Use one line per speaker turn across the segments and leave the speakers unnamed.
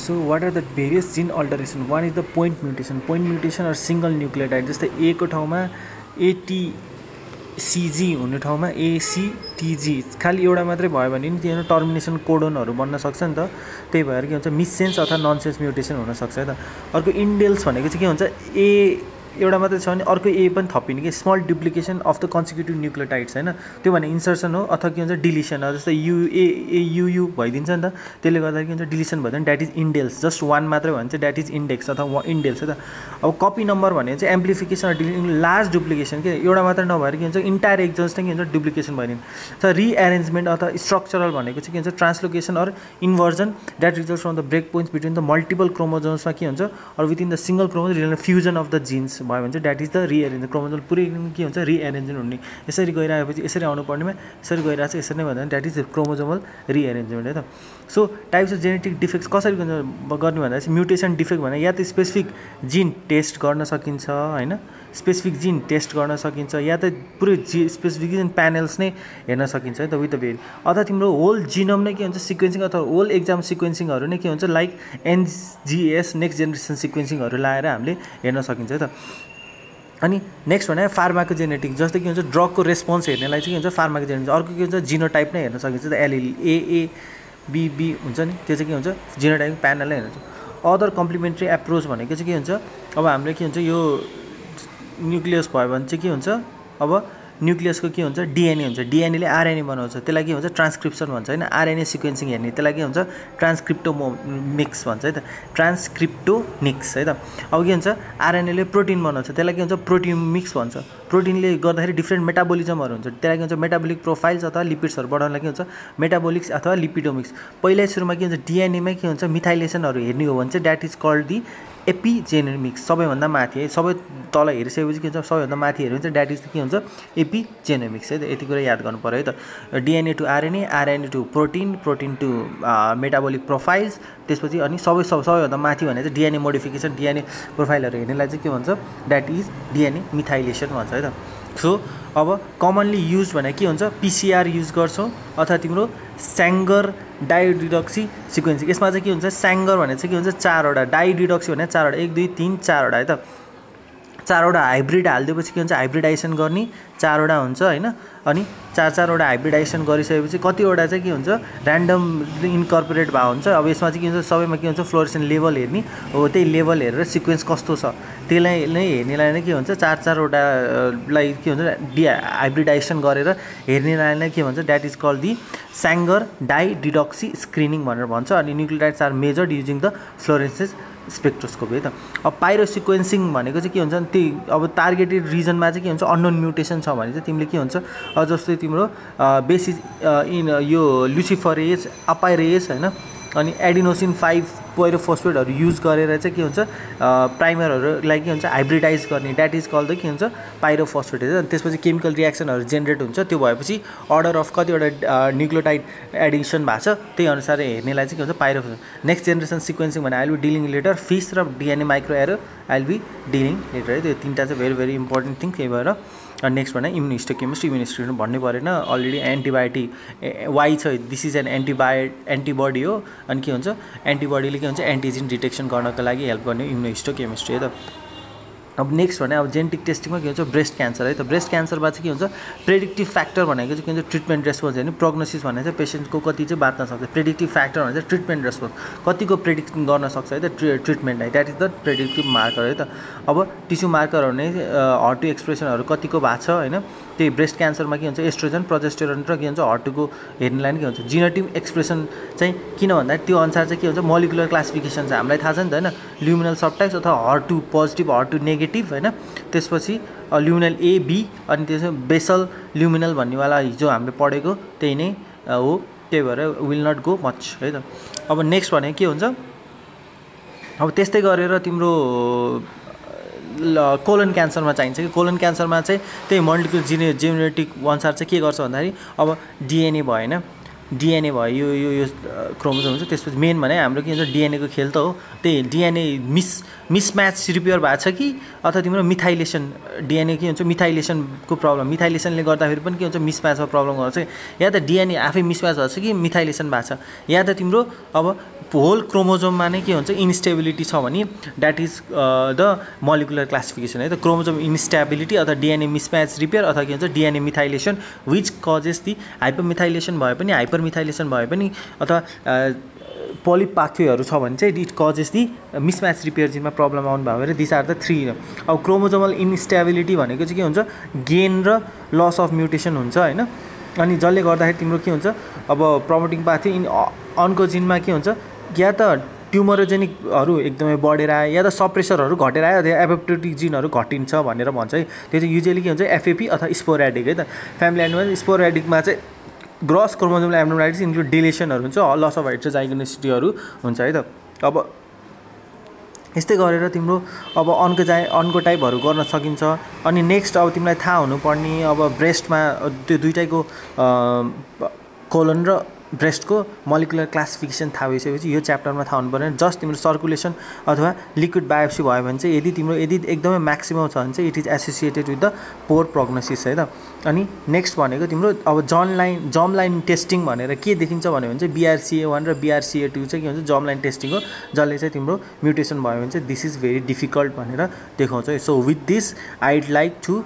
So what are the various gene alteration one is the point mutation or single nucleotide जस्तै ए को ठाउँमा एटीसीजी हुने ठाउँमा एसीटीजी खालि एउटा मात्रै भयो भने नि त्यहाँ टर्मिनेसन कोडोनहरू बन्न सक्छ नि त त्यही भएर के हुन्छ मिससेन्स अथवा ननसेन्स म्युटेसन हुनसक्छ है त अर्को इन्डेल्स भनेको चाहिँ के हुन्छ ए एउटा मात्रै छ भने अर्को ए पनि थपिने कि small duplication of the consecutive nucleotides हैन त्यो भने इन्सर्सन हो अथवा के हुन्छ डिलिसन हो जस्तै युयु भइदिन्छ नि त त्यसले गर्दा के हुन्छ डिलिसन भयो भने द्याट इज इन्डेल्स जस्ट वान मात्रै भयो भने चाहिँ द्याट इज इन्डेक्स अथवा इन्डेल्स है त अब कपी नम्बर भने चाहिँ एम्प्लिफिकेसन लार्ज डुप्लिकेसन के एउटा मात्रै नभएर के हुन्छ इन्टायर एक्जन्स नै के हुन्छ डुप्लिकेसन भइदिनु त रिएरेन्जमेन्ट अथवा स्ट्रक्चरल भनेको चाहिँ के हुन्छ translocation or inversion that results from the break points between the multiple क्रोमोजोम्समा के हुन्छ or within the single chromosome fusion of the genes भयो भने चाहिँ that is the rearrange chromosome पुरै के हुन्छ रिएरेन्जमेन्ट हुने यसरी गइरहेपछि यसरी आउनु पर्नेमा यसरी गइरहेको छ यसरी नै भन्दा द्याट इज क्रोमोजोमल रिएरेन्जमेन्ट है त so types of genetic defects कसरी गर्ने भन्दा चाहिँ म्युटेसन डिफेक्ट भने या त स्पेसिफिक जिन टेस्ट गर्न सकिन्छ हैन स्पेसिफिक जिन टेस्ट गर्न सकिन्छ या त पुरै स्पेसिफिक जिन प्यानल्स नै हेर्न सकिन्छ है त विथ द भेरी अथवा तिम्रो होल जिनोम नै के हुन्छ सिक्वेन्सिङ अथवा होल एक्जाम सिक्वेन्सिङहरू नै के हुन्छ लाइक एनजिएस नेक्स्ट जेनेरेसन सिक्वेन्सिङहरू लाएर हामीले हेर्न सकिन्छ है त अनि नेक्स्ट भने फार्माकोजेनेटिक जस्तै के हुन्छ ड्रगको रेस्पोन्स हेर्नेलाई चाहिँ के हुन्छ फार्माकोजेनेटिक अर्को के हुन्छ जिनोटाइप नै हेर्न सकिन्छ त एलएल एए बीबी हुन्छ नि त्यो चाहिँ के हुन्छ जिनोटाइप प्यानल नै हेर्छ अदर कम्प्लिमेन्ट्री एप्रोच भनेको चाहिँ के हुन्छ अब हामीले के हुन्छ यो न्युक्लियस भयो भने चाहिँ के हुन्छ अब न्युक्लियसको के हुन्छ डिएनए हुन्छ डिएनएले आरएनए बनाउँछ त्यसलाई के हुन्छ ट्रान्सक्रिप्सन भन्छ हैन आरएनए सिक्वेन्सिङ हेर्ने त्यसलाई के हुन्छ ट्रान्सक्रिप्टोमिक्स भन्छ है त ट्रान्सक्रिप्टोमिक्स है त अब के हुन्छ आरएनएले प्रोटिन बनाउँछ त्यसलाई के हुन्छ प्रोटियोमिक्स भन्छ प्रोटिनले गर्दाखेरि डिफ्रेन्ट मेटाबोलिजमहरू हुन्छ त्यसलाई के हुन्छ मेटाबोलिक प्रोफाइल्स अथवा लिपिड्सहरू बढाउनलाई के हुन्छ मेटाबोलिक्स अथवा लिपिडोमिक्स पहिल्यै सुरुमा के हुन्छ डिएनएमै के हुन्छ मिथाइलेसनहरू हेर्ने हो भने चाहिँ द्याट इज कल्ड दि एपिजेनोमिक्स सबैभन्दा माथि है सबै तल हेरिसकेपछि के हुन्छ सबैभन्दा माथि हेऱ्यो भने चाहिँ द्याट इज के हुन्छ एपिजेनोमिक्स है त यति कुरा याद गर्नु पर्यो है त DNA to RNA RNA to protein protein to metabolic profiles त्यसपछि अनि सबैभन्दा माथि भने चाहिँ डिएनए मोडिफिकेसन डिएनए प्रोफाइलहरू हेर्नेलाई चाहिँ के भन्छ द्याट इज डिएनए मिथाइलेसन भन्छ है त सो अब कमनली युज भने के हुन्छ पिसिआर युज गर्छौँ अथवा तिम्रो स्याङ्गर डाइडिडक्सी सिक्वेन्सिङ यसमा चाहिँ के हुन्छ स्याङ्गर भने चाहिँ के हुन्छ चारवटा डाइडिडक्सी भने चारवटा 1 2 3 4वटा है त चारवटा हाइब्रिड हालिदिएपछि के हुन्छ हाइब्रिडाइजेसन गर्ने चारवटा हुन्छ हैन अनि चारवटा हाइब्रिडाइजेसन गरिसकेपछि कतिवटा चाहिँ के हुन्छ र्यान्डम इन्कर्पोरेट भएको हुन्छ अब यसमा चाहिँ के हुन्छ सबैमा के हुन्छ फ्लोरेसन लेभल हेर्ने हो त्यही लेभल हेरेर सिक्वेन्स कस्तो छ त्यसलाई नै हेर्नेलाई नै के हुन्छ चारवटालाई के हुन्छ हाइब्रिडाइजेसन गरेर हेर्नेलाई नै के भन्छ that is called the Sanger dideoxy screening भनेर भन्छ अनि nucleotides are measured using the fluorescence spectroscope है त अब पाइरो सिक्वेन्सिङ भनेको चाहिँ के हुन्छ नि त्यही अब टार्गेटेड रिजनमा चाहिँ के हुन्छ अननोन म्युटेसन छ भने चाहिँ तिमीले के हुन्छ अब जस्तै तिम्रो बेसिस इन यो लुसिफरेज अपाइरेज हैन अनि एडिनोसिन 5 पाइरोफोस्फेटहरू युज गरेर चाहिँ के हुन्छ प्राइमरहरूलाई के हुन्छ हाइब्रिडाइज गर्ने द्याट इज कल्ड द के हुन्छ पाइरोफोस्फेट अनि त्यसपछि केमिकल रियाक्सनहरू जेनेरेट हुन्छ त्यो भएपछि अर्डर अफ कतिवटा न्युक्लियोटाइड एडिसन भएको छ त्यही अनुसार हेर्नेलाई चाहिँ के हुन्छ पाइरोफोस्फेट नेक्स्ट जेनेरेसन सिक्वेन्सिङ भने I will be dealing later FISH र DNA microarray I will be dealing later है त्यो तीनटा चाहिँ भेरी भेरी इम्पोर्टेन्ट थिङ त्यही भएर नेक्स्ट भने इम्युनिस्टोकेमिस्ट्री भन्नै परेन अलरेडी एन्टिबायोटिक वाइ छ दिस इज एन एन्टिबडी हो अनि के हुन्छ एन्टिबडीले के हुन्छ एन्टिजेन डिटेक्सन गर्नको लागि हेल्प गर्ने इम्युनिस्टोकेमिस्ट्री है त अब नेक्स्ट भने अब जेनेटिक टेस्टिङमा के हुन्छ ब्रेस्ट क्यान्सर है त ब्रेस्ट क्यान्सरमा चाहिँ के हुन्छ प्रेडिक्टिभ फ्याक्टर भनेको चाहिँ के हुन्छ ट्रिटमेन्ट रेस्पोन्स होइन प्रोग्नोसिस भने चाहिँ पेसेन्टको कति चाहिँ बाँच्न सक्छ प्रेडिक्टिभ फ्याक्टर भने चाहिँ ट्रिटमेन्ट रेस्पोन्स कतिको प्रेडिक्ट गर्न सक्छ है त ट्रिटमेन्ट है that is the predictive marker है त अब टिस्यु मार्करहरू नै हर्टु एक्सप्रेसनहरू कतिको भएको छ होइन त्यही ब्रेस्ट क्यान्सरमा के हुन्छ एस्ट्रोजन प्रोजेस्टेरोन र के हुन्छ हर्टुको हेर्नेलाई नि के हुन्छ जिनोटिप एक्सप्रेसन चाहिँ किन भन्दा त्यो अनुसार चाहिँ के हुन्छ मोलिकुलर क्लासिफिकेसन छ हामीलाई थाहा छ नि त होइन ल्युमिनल सबटाइप्स अथवा हर्टु पोजिटिभ हर्टु नेगेटिभ होइन त्यसपछि ल्युमिनल एबी अनि त्यसपछि बेसल ल्युमिनल भन्नेवाला हिजो हामीले पढेको त्यही नै हो त्यही भएर विल नट गो मच है त अब नेक्स्ट भने के हुन्छ अब त्यस्तै गरेर तिम्रो कोलन क्यान्सरमा चाहिन्छ कि कोलन क्यान्सरमा चाहिँ त्यही मोलिकुलर जेनेटिक अनुसार चाहिँ के गर्छ भन्दाखेरि अब डिएनए भएन डिएनए भयो यो क्रोमोजोम हुन्छ। त्यसपछि मेन भने हाम्रो के हुन्छ डिएनएको खेल त हो। त्यही डिएनए मिसम्याच रिपेयर भएको छ कि अथवा तिम्रो मिथाइलेसन डिएनए के हुन्छ मिथाइलेसनको प्रब्लम, मिथाइलेसनले गर्दाखेरि पनि के हुन्छ मिसम्याचमा प्रब्लम गर्छ। या त डिएनए आफै मिसम्याच भएको छ कि मिथाइलेसन भएको छ, या त तिम्रो अब होल क्रोमोजोममा नै के हुन्छ इन्स्टेबिलिटी छ भने that is the molecular classification है त। क्रोमोजोम इन्स्टेबिलिटी अथवा डिएनए मिसम्याच रिपेयर अथवा के हुन्छ डिएनए मिथाइलेसन विच कजेस दि हाइपरमिथाइलेसन भए पनि हाइपरमिथाइलेसन भए पनि अथवा पोलिप पाथवेहरू छ भने चाहिँ it causes the mismatch repair जिनमा प्रब्लम आउनु भयो भने दिस आर द 3। अब क्रोमोजोमल इन्स्टेबिलिटी भनेको चाहिँ के हुन्छ गेन र लस अफ म्युटेसन हुन्छ होइन। अनि जसले गर्दाखेरि तिम्रो के हुन्छ अब प्रमोटिङ पाथवे इन अन्कोजिनमा के हुन्छ या त ट्युमरोजेनिकहरू एकदमै बढेर आयो या त सप्रेसरहरू घटेर आयो अथवा एपोप्टोटिक जिनहरू घटिन्छ भनेर भन्छ है। त्यो चाहिँ युजुअली के हुन्छ एफएपी अथवा स्पोरेडिक है त। फ्यामिली एनिमल स्पोरेडिकमा चाहिँ ग्रस क्रोमोजोमल एब्नोर्मालिटिज इन्क्लुड डिलेसनहरू हुन्छ, लस अफ हेटेरोजाइगोनिसिटीहरू हुन्छ है त। अब यस्तै गरेर तिम्रो अब अन्को टाइपहरू गर्न सकिन्छ। अनि नेक्स्ट अब तिमीलाई थाहा हुनुपर्ने अब ब्रेस्टमा त्यो दुइटैको कोलन र ब्रेस्टको मोलिकुलर क्लासिफिकेसन थाहा भइसकेपछि यो च्याप्टरमा थाहा हुनु पऱ्यो। जस्ट तिम्रो सर्कुलेसन अथवा लिक्विड बायोप्सी भयो भने चाहिँ यदि एकदमै म्याक्सिमम छ भने चाहिँ it is associated with the poor prognosis है त। अनि नेक्स्ट भनेको तिम्रो अब जर्म लाइन टेस्टिङ भनेर के देखिन्छ भन्यो भने चाहिँ BRCA1 र BRCA2 चाहिँ के हुन्छ जर्म लाइन टेस्टिङ हो, जसले चाहिँ तिम्रो म्युटेसन भयो भने चाहिँ दिस इज भेरी डिफिकल्ट भनेर देखाउँछ। So with this I'd like to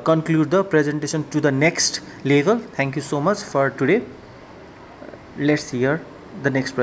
conclude the presentation to the next level. Thank you so much for today. Let's hear the next presentation.